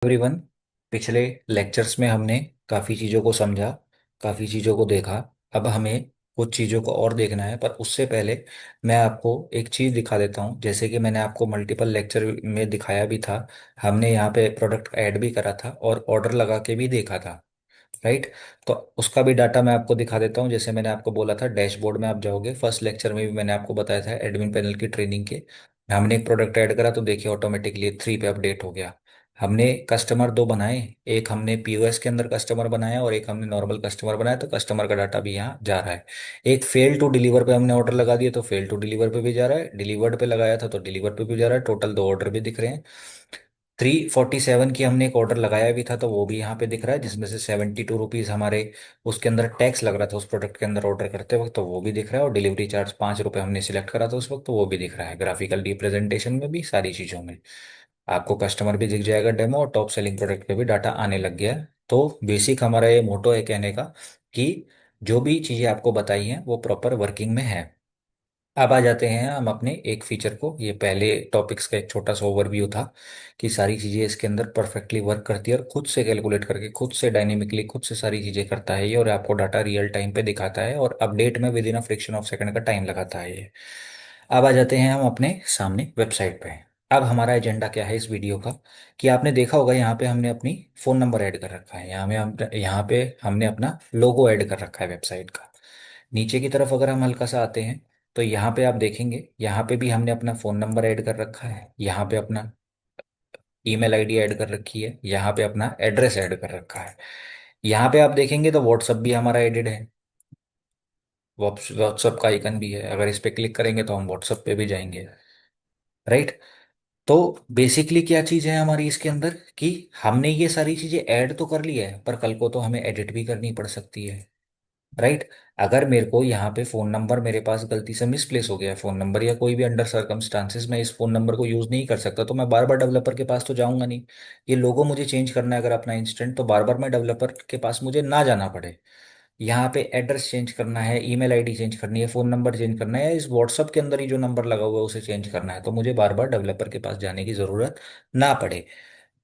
Everyone. पिछले lectures में हमने काफ़ी चीज़ों को समझा, काफ़ी चीज़ों को देखा। अब हमें कुछ चीज़ों को और देखना है, पर उससे पहले मैं आपको एक चीज़ दिखा देता हूँ। जैसे कि मैंने आपको मल्टीपल लेक्चर में दिखाया भी था, हमने यहाँ पे प्रोडक्ट ऐड भी करा था और ऑर्डर लगा के भी देखा था, राइट। तो उसका भी डाटा मैं आपको दिखा देता हूँ। जैसे मैंने आपको बोला था, डैशबोर्ड में आप जाओगे, फर्स्ट लेक्चर में भी मैंने आपको बताया था एडमिन पैनल की ट्रेनिंग के। हमने एक प्रोडक्ट ऐड करा तो देखिए ऑटोमेटिकली 3 पे अपडेट हो गया। हमने कस्टमर दो बनाए, एक हमने पीओएस के अंदर कस्टमर बनाया और एक हमने नॉर्मल कस्टमर बनाया, तो कस्टमर का डाटा भी यहाँ जा रहा है। एक फेल टू डिलीवर पे हमने ऑर्डर लगा दिया तो फेल टू डिलीवर पे भी जा रहा है, डिलीवर्ड पे लगाया था तो डिलीवर पे भी जा रहा है। टोटल 2 ऑर्डर भी दिख रहे हैं। 347 की हमने एक ऑर्डर लगाया भी था तो वो भी यहाँ पे दिख रहा है, जिसमें से 72 रुपीज़ हमारे उसके अंदर टैक्स लग रहा था उस प्रोडक्ट के अंदर ऑर्डर करते वक्त, तो वो भी दिख रहा है। और डिलीवरी चार्ज 5 रुपये हमने सिलेक्ट करा था उस वक्त, तो वो भी दिख रहा है ग्राफिकल रिप्रेजेंटेशन में भी, सारी चीज़ों में। आपको कस्टमर भी दिख जाएगा डेमो, और टॉप सेलिंग प्रोडक्ट पे भी डाटा आने लग गया है। तो बेसिक हमारा ये मोटो है कहने का कि जो भी चीज़ें आपको बताई हैं वो प्रॉपर वर्किंग में है। अब आ जाते हैं हम अपने एक फीचर को। ये पहले टॉपिक्स का एक छोटा सा ओवरव्यू था कि सारी चीज़ें इसके अंदर परफेक्टली वर्क करती है और खुद से कैलकुलेट करके खुद से डायनेमिकली खुद से सारी चीज़ें करता है ये, और आपको डाटा रियल टाइम पे दिखाता है और अपडेट में with in a friction of second का टाइम लगाता है ये। अब आ जाते हैं हम अपने सामने वेबसाइट पे। अब हमारा एजेंडा क्या है इस वीडियो का, कि आपने देखा होगा यहाँ पे हमने अपनी फ़ोन नंबर ऐड कर रखा है, यहाँ पे हमने अपना लोगो ऐड कर रखा है वेबसाइट का। नीचे की तरफ अगर हम हल्का सा आते हैं तो यहाँ पे आप देखेंगे, यहाँ पे भी हमने अपना फ़ोन नंबर ऐड कर रखा है, यहाँ पे अपना ईमेल आईडी ऐड कर रखी है, यहाँ पे अपना एड्रेस ऐड कर रखा है। यहाँ पे आप देखेंगे तो व्हाट्सअप भी हमारा एडेड है, व्हाट्सअप का आइकन भी है। अगर इस पे क्लिक करेंगे तो हम व्हाट्सअप पे भी जाएंगे, राइट। तो बेसिकली क्या चीज़ है हमारी इसके अंदर, कि हमने ये सारी चीज़ें ऐड तो कर ली है, पर कल को तो हमें एडिट भी करनी पड़ सकती है, राइट। अगर मेरे को यहाँ पे फ़ोन नंबर मेरे पास गलती से मिसप्लेस हो गया है फ़ोन नंबर, या कोई भी अंडर सर्कमस्टांसिस मैं इस फ़ोन नंबर को यूज़ नहीं कर सकता, तो मैं बार बार डेवलपर के पास तो जाऊंगा नहीं। ये लोगो मुझे चेंज करना है अगर अपना इंस्टेंट, तो बार बार मैं डेवलपर के पास मुझे ना जाना पड़े। यहाँ पे एड्रेस चेंज करना है, ईमेल आईडी चेंज करनी है, फ़ोन नंबर चेंज करना है, या इस व्हाट्सअप के अंदर ही जो नंबर लगा हुआ है उसे चेंज करना है, तो मुझे बार बार डेवलपर के पास जाने की ज़रूरत ना पड़े।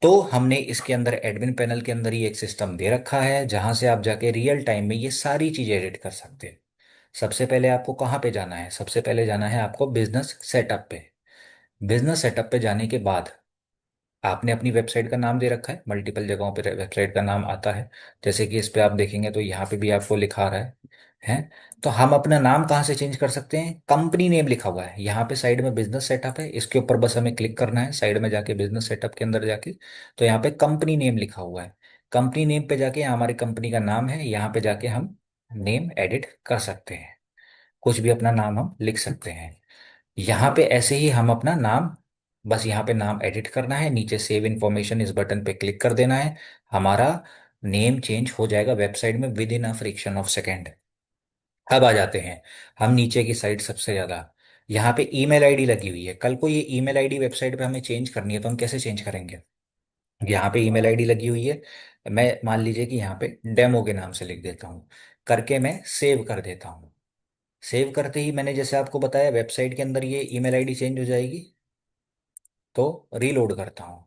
तो हमने इसके अंदर एडमिन पैनल के अंदर ही एक सिस्टम दे रखा है जहां से आप जाके रियल टाइम में ये सारी चीजें एडिट कर सकते हैं। सबसे पहले आपको कहाँ पे जाना है, सबसे पहले जाना है आपको बिजनेस सेटअप पे। बिजनेस सेटअप पे जाने के बाद आपने अपनी वेबसाइट का नाम दे रखा है, मल्टीपल जगहों पे वेबसाइट का नाम आता है। जैसे कि इस पे आप देखेंगे तो यहाँ पे भी आपको लिखा आ रहा है। तो हम अपना नाम कहाँ से चेंज कर सकते हैं, कंपनी नेम लिखा हुआ है यहाँ पे साइड में, बिजनेस सेटअप है, इसके ऊपर बस हमें क्लिक करना है साइड में जाके, बिजनेस सेटअप के अंदर जाके। तो यहाँ पे कंपनी नेम लिखा हुआ है, कंपनी नेम पे जाके यहाँ हमारी कंपनी का नाम है, यहाँ पे जाके हम नेम एडिट कर सकते हैं, कुछ भी अपना नाम हम लिख सकते हैं। यहाँ पे ऐसे ही हम अपना नाम, बस यहाँ पे नाम एडिट करना है, नीचे सेव इन्फॉर्मेशन इस बटन पे क्लिक कर देना है, हमारा नेम चेंज हो जाएगा वेबसाइट में with in a friction of second. अब आ जाते हैं हम नीचे की साइड सबसे ज्यादा, यहाँ पे ईमेल आईडी लगी हुई है। कल को ये ईमेल आईडी वेबसाइट पे हमें चेंज करनी है तो हम कैसे चेंज करेंगे। यहाँ पे ईमेल आईडी लगी हुई है, मैं मान लीजिए कि यहाँ पे डेमो के नाम से लिख देता हूँ, करके मैं सेव कर देता हूँ। सेव करते ही मैंने जैसे आपको बताया वेबसाइट के अंदर ये ईमेल आईडी चेंज हो जाएगी। तो रीलोड करता हूँ,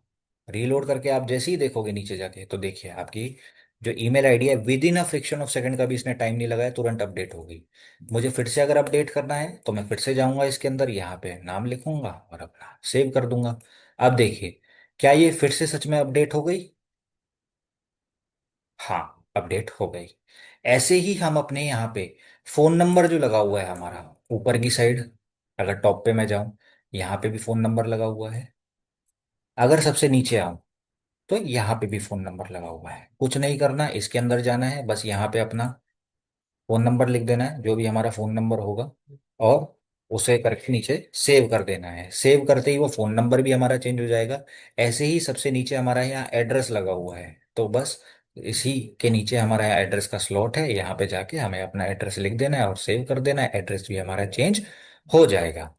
रीलोड करके आप जैसे ही देखोगे नीचे जाके तो देखिए आपकी जो ईमेल आईडी है with in a friction of second का भी इसने टाइम नहीं लगाया, तुरंत अपडेट हो गई। मुझे फिर से अगर अपडेट करना है तो मैं फिर से जाऊंगा इसके अंदर, यहाँ पे नाम लिखूंगा और अपना सेव कर दूंगा। अब देखिए, क्या ये फिर से सच में अपडेट हो गई। हाँ, अपडेट हो गई। ऐसे ही हम अपने यहाँ पे फोन नंबर जो लगा हुआ है हमारा ऊपर की साइड, अगर टॉप पे मैं जाऊं, यहाँ पे भी फोन नंबर लगा हुआ है। अगर सबसे नीचे आऊं तो यहाँ पे भी फोन नंबर लगा हुआ है। कुछ नहीं करना, इसके अंदर जाना है, बस यहाँ पे अपना फोन नंबर लिख देना है जो भी हमारा फोन नंबर होगा, और उसे करके नीचे सेव कर देना है। सेव करते ही वो फोन नंबर भी हमारा चेंज हो जाएगा। ऐसे ही सबसे नीचे हमारा यहाँ एड्रेस लगा हुआ है, तो बस इसी के नीचे हमारा यहाँ एड्रेस का स्लॉट है, यहाँ पे जाके हमें अपना एड्रेस लिख देना है और सेव कर देना है, एड्रेस भी हमारा चेंज हो जाएगा।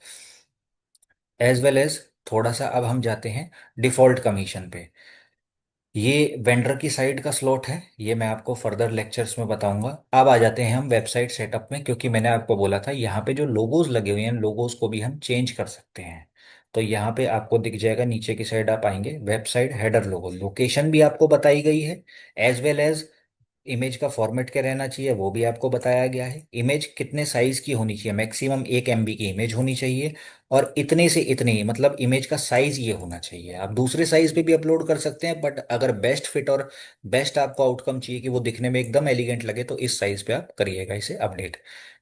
एज वेल एज थोड़ा सा अब हम जाते हैं डिफॉल्ट कमीशन पे। ये वेंडर की साइड का स्लॉट है, ये मैं आपको फर्दर लेक्चर्स में बताऊंगा। अब आ जाते हैं हम वेबसाइट सेटअप में, क्योंकि मैंने आपको बोला था यहाँ पे जो लोगोज लगे हुए हैं लोगोज को भी हम चेंज कर सकते हैं। तो यहाँ पे आपको दिख जाएगा, नीचे की साइड आप आएंगे, वेबसाइट हेडर लोगो, लोकेशन भी आपको बताई गई है, एज वेल एज इमेज का फॉर्मेट क्या रहना चाहिए वो भी आपको बताया गया है। इमेज कितने साइज की होनी चाहिए, मैक्सिमम 1 MB की इमेज होनी चाहिए, और इतने से इतने ही, मतलब इमेज का साइज ये होना चाहिए। आप दूसरे साइज पे भी अपलोड कर सकते हैं, बट अगर बेस्ट फिट और बेस्ट आपको आउटकम चाहिए कि वो दिखने में एकदम एलिगेंट लगे, तो इस साइज पे आप करिएगा इसे अपडेट।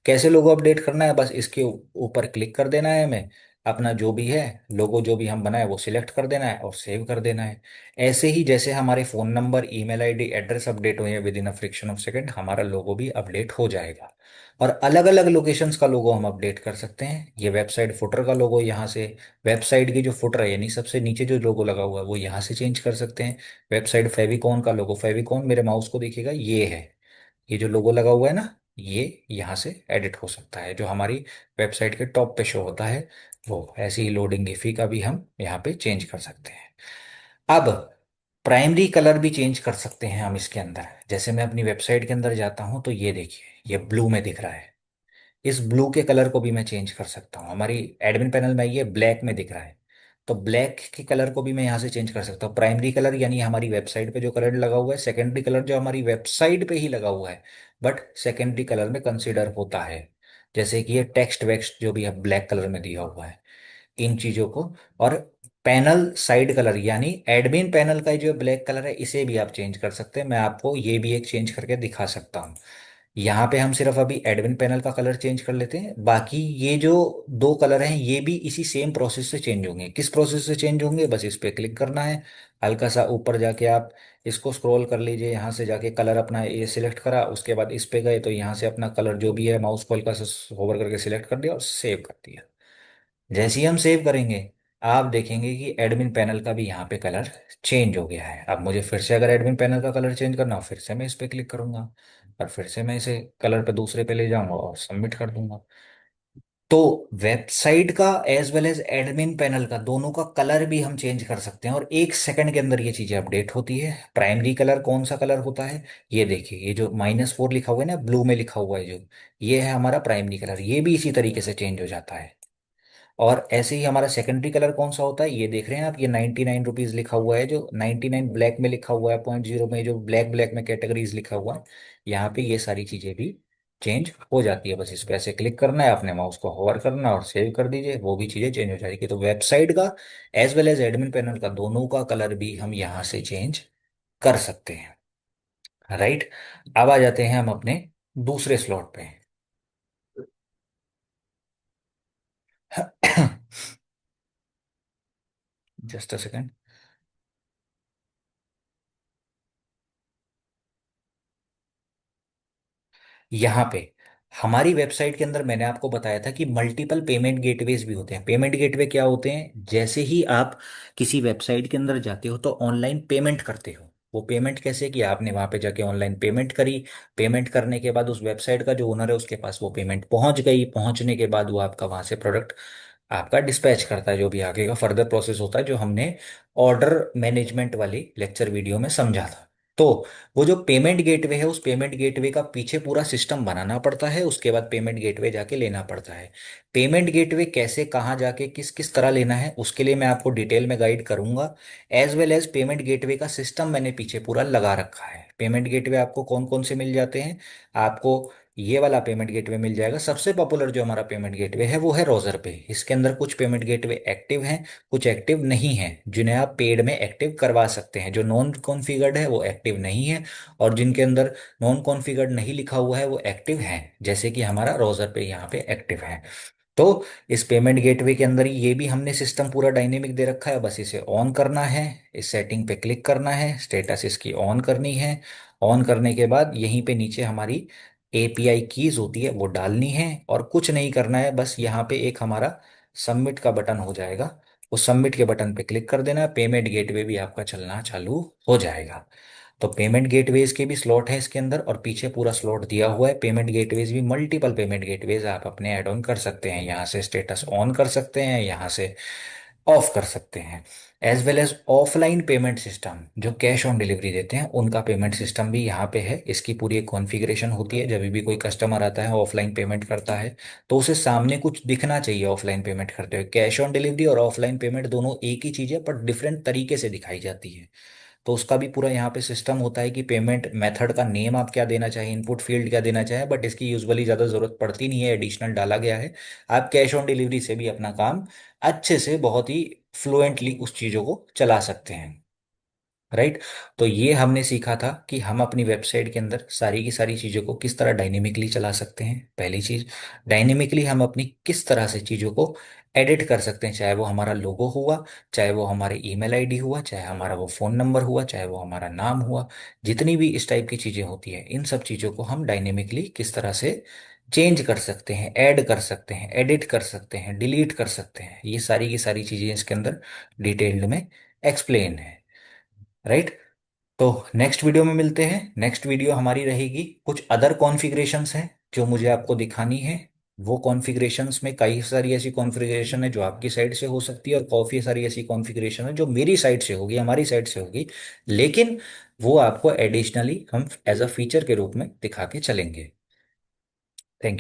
कैसे लोगो अपडेट करना है, बस इसके ऊपर क्लिक कर देना है हमें, अपना जो भी है लोगो जो भी हम बनाए वो सिलेक्ट कर देना है और सेव कर देना है। ऐसे ही जैसे हमारे phone number, email ID, address update हुए हैं, with in a friction of second हमारा लोगो भी अपडेट हो जाएगा। और अलग अलग लोकेशंस का लोगो हम अपडेट कर सकते हैं। ये वेबसाइट फुटर का लोगो यहाँ से, वेबसाइट की जो फुटर है यानी सबसे नीचे जो लोगो लगा हुआ है वो यहाँ से चेंज कर सकते हैं। वेबसाइट फेविकॉन का लोगो, फेविकॉन मेरे माउस को देखिएगा ये है, ये जो लोगो लगा हुआ है ना, ये यहाँ से एडिट हो सकता है, जो हमारी वेबसाइट के टॉप पे शो होता है वो। ऐसे ही लोडिंग इफी का भी हम यहाँ पे चेंज कर सकते हैं। अब प्राइमरी कलर भी चेंज कर सकते हैं हम इसके अंदर। जैसे मैं अपनी वेबसाइट के अंदर जाता हूँ तो ये देखिए, ये ब्लू में दिख रहा है, इस ब्लू के कलर को भी मैं चेंज कर सकता हूँ। हमारी एडमिन पैनल में ये ब्लैक में दिख रहा है, तो ब्लैक के कलर को भी मैं यहाँ से चेंज कर सकता हूँ। प्राइमरी कलर यानी हमारी वेबसाइट पे जो कलर लगा हुआ है, सेकेंडरी कलर जो हमारी वेबसाइट पे ही लगा हुआ है बट सेकेंडरी कलर में कंसिडर होता है। जैसे कि ये टेक्स्ट वेक्स्ट जो भी है ब्लैक कलर में दिया हुआ है, इन चीजों को। और पैनल साइड कलर यानी एडमिन पैनल का जो ब्लैक कलर है इसे भी आप चेंज कर सकते हैं। मैं आपको ये भी एक चेंज करके दिखा सकता हूँ। यहाँ पे हम सिर्फ अभी एडमिन पैनल का कलर चेंज कर लेते हैं, बाकी ये जो दो कलर हैं ये भी इसी सेम प्रोसेस से चेंज होंगे। किस प्रोसेस से चेंज होंगे, बस इस पे क्लिक करना है, हल्का सा ऊपर जाके आप इसको स्क्रॉल कर लीजिए, यहाँ से जाके कलर अपना ये सिलेक्ट करा, उसके बाद इस पे गए तो यहाँ से अपना कलर जो भी है माउस को हल्का सा होवर करके सिलेक्ट कर दिया और सेव कर दिया। जैसे ही हम सेव करेंगे आप देखेंगे कि एडमिन पैनल का भी यहाँ पे कलर चेंज हो गया है। अब मुझे फिर से अगर एडमिन पैनल का कलर चेंज करना हो, फिर से मैं इस पे क्लिक करूंगा और फिर से मैं इसे कलर पे दूसरे पे ले जाऊंगा और सबमिट कर दूंगा। तो वेबसाइट का as well as admin panel का दोनों का कलर भी हम चेंज कर सकते हैं, और 1 सेकंड के अंदर ये चीजें अपडेट होती है। प्राइमरी कलर कौन सा कलर होता है, ये देखिए, ये जो -4 लिखा हुआ है ना, ब्लू में लिखा हुआ है जो, ये है हमारा प्राइमरी कलर, ये भी इसी तरीके से चेंज हो जाता है। और ऐसे ही हमारा सेकेंडरी कलर कौन सा होता है, ये देख रहे हैं आप, ये 99 रुपीज लिखा हुआ है, जो 99 ब्लैक में लिखा हुआ है, 0.0 में जो ब्लैक ब्लैक में कैटेगरीज लिखा हुआ है, यहाँ पे ये सारी चीजें भी चेंज हो जाती है। बस इस पे ऐसे क्लिक करना है, अपने माउस को होवर करना है और सेव कर दीजिए, वो भी चीजें चेंज हो जाएगी। तो वेबसाइट का as well as admin panel का दोनों का कलर भी हम यहाँ से चेंज कर सकते हैं। राइट। अब आ जाते हैं हम अपने दूसरे स्लॉट पे। Just a second. यहाँ पे हमारी वेबसाइट के अंदर मैंने आपको बताया था कि मल्टीपल पेमेंट गेटवेज भी होते हैं। पेमेंट गेटवे क्या होते हैं, जैसे ही आप किसी वेबसाइट के अंदर जाते हो तो ऑनलाइन पेमेंट करते हो। वो पेमेंट कैसे किया, आपने वहां पे जाके ऑनलाइन पेमेंट करी, पेमेंट करने के बाद उस वेबसाइट का जो ओनर है उसके पास वो पेमेंट पहुंच गई, पहुंचने के बाद वो आपका वहां से प्रोडक्ट आपका डिस्पैच करता है, जो भी आगे का फर्दर प्रोसेस होता है जो हमने ऑर्डर मैनेजमेंट वाली लेक्चर वीडियो में समझा था। तो वो जो पेमेंट गेटवे है, उस पेमेंट गेटवे का पीछे पूरा सिस्टम बनाना पड़ता है, उसके बाद पेमेंट गेटवे जाके लेना पड़ता है। पेमेंट गेटवे कैसे, कहाँ जाके, किस किस तरह लेना है, उसके लिए मैं आपको डिटेल में गाइड करूंगा। As well as payment gateway का सिस्टम मैंने पीछे पूरा लगा रखा है। पेमेंट गेटवे आपको कौन कौन से मिल जाते हैं, आपको ये वाला पेमेंट गेटवे मिल जाएगा। सबसे पॉपुलर जो हमारा पेमेंट गेटवे है वो है रोजर पे। इसके अंदर कुछ पेमेंट गेटवे एक्टिव हैं, कुछ एक्टिव नहीं है, जिन्हें आप पेड में एक्टिव करवा सकते हैं। जो नॉन कॉन्फ़िगर्ड है वो एक्टिव नहीं है, और जिनके अंदर नॉन कॉन्फ़िगर्ड नहीं लिखा हुआ है वो एक्टिव हैं, जैसे कि हमारा रोजर पे यहाँ पे एक्टिव है। तो इस पेमेंट गेटवे के अंदर ही ये भी हमने सिस्टम पूरा डायनेमिक दे रखा है, बस इसे ऑन करना है, इस सेटिंग पे क्लिक करना है, स्टेटस इसकी ऑन करनी है। ऑन करने के बाद यहीं पे नीचे हमारी एपीआई कीज होती है वो डालनी है, और कुछ नहीं करना है, बस यहाँ पे एक हमारा सबमिट का बटन हो जाएगा, उस सबमिट के बटन पे क्लिक कर देना है, पेमेंट गेटवे भी आपका चलना चालू हो जाएगा। तो पेमेंट गेटवेज के भी स्लॉट है इसके अंदर, और पीछे पूरा स्लॉट दिया हुआ है। पेमेंट गेटवेज भी मल्टीपल पेमेंट गेटवेज आप अपने ऐड ऑन कर सकते हैं, यहाँ से स्टेटस ऑन कर सकते हैं, यहाँ से ऑफ कर सकते हैं। As well as offline payment system जो कैश ऑन डिलीवरी देते हैं उनका पेमेंट सिस्टम भी यहाँ पे है। इसकी पूरी एक कॉन्फ़िगरेशन होती है। जब भी कोई कस्टमर आता है ऑफलाइन पेमेंट करता है तो उसे सामने कुछ दिखना चाहिए ऑफलाइन पेमेंट करते हुए। कैश ऑन डिलीवरी और ऑफलाइन पेमेंट दोनों एक ही चीज़ है पर डिफरेंट तरीके से दिखाई जाती है। तो उसका भी पूरा यहाँ पे सिस्टम होता है कि पेमेंट मेथड का नेम आप क्या देना चाहें, इनपुट फील्ड क्या देना चाहें, बट इसकी यूजुअली ज़्यादा ज़रूरत पड़ती नहीं है, एडिशनल डाला गया है। आप कैश ऑन डिलीवरी से भी अपना काम अच्छे से बहुत ही फ्लुएंटली उस चीज़ों को चला सकते हैं। राइट। तो ये हमने सीखा था कि हम अपनी वेबसाइट के अंदर सारी की सारी चीज़ों को किस तरह डायनेमिकली चला सकते हैं। पहली चीज़, डायनेमिकली हम अपनी किस तरह से चीज़ों को एडिट कर सकते हैं, चाहे वो हमारा लोगो हुआ, चाहे वो हमारे ईमेल आईडी हुआ, चाहे हमारा वो फ़ोन नंबर हुआ, चाहे वो हमारा नाम हुआ। जितनी भी इस टाइप की चीज़ें होती हैं इन सब चीज़ों को हम डायनेमिकली किस तरह से चेंज कर सकते हैं, ऐड कर सकते हैं, एडिट कर सकते हैं, डिलीट कर सकते हैं, ये सारी की सारी चीज़ें इसके अंदर डिटेल्ड में एक्सप्लेन है। राइट। तो नेक्स्ट वीडियो में मिलते हैं। नेक्स्ट वीडियो हमारी रहेगी कुछ अदर कॉन्फ़िगरेशंस हैं जो मुझे आपको दिखानी है। वो कॉन्फ़िगरेशंस में कई सारी ऐसी कॉन्फ़िगरेशन है जो आपकी साइड से हो सकती है और काफ़ी सारी ऐसी कॉन्फ़िगरेशन है जो मेरी साइड से होगी, हमारी साइड से होगी। लेकिन वो आपको एडिशनली हम एज अ फीचर के रूप में दिखा के चलेंगे।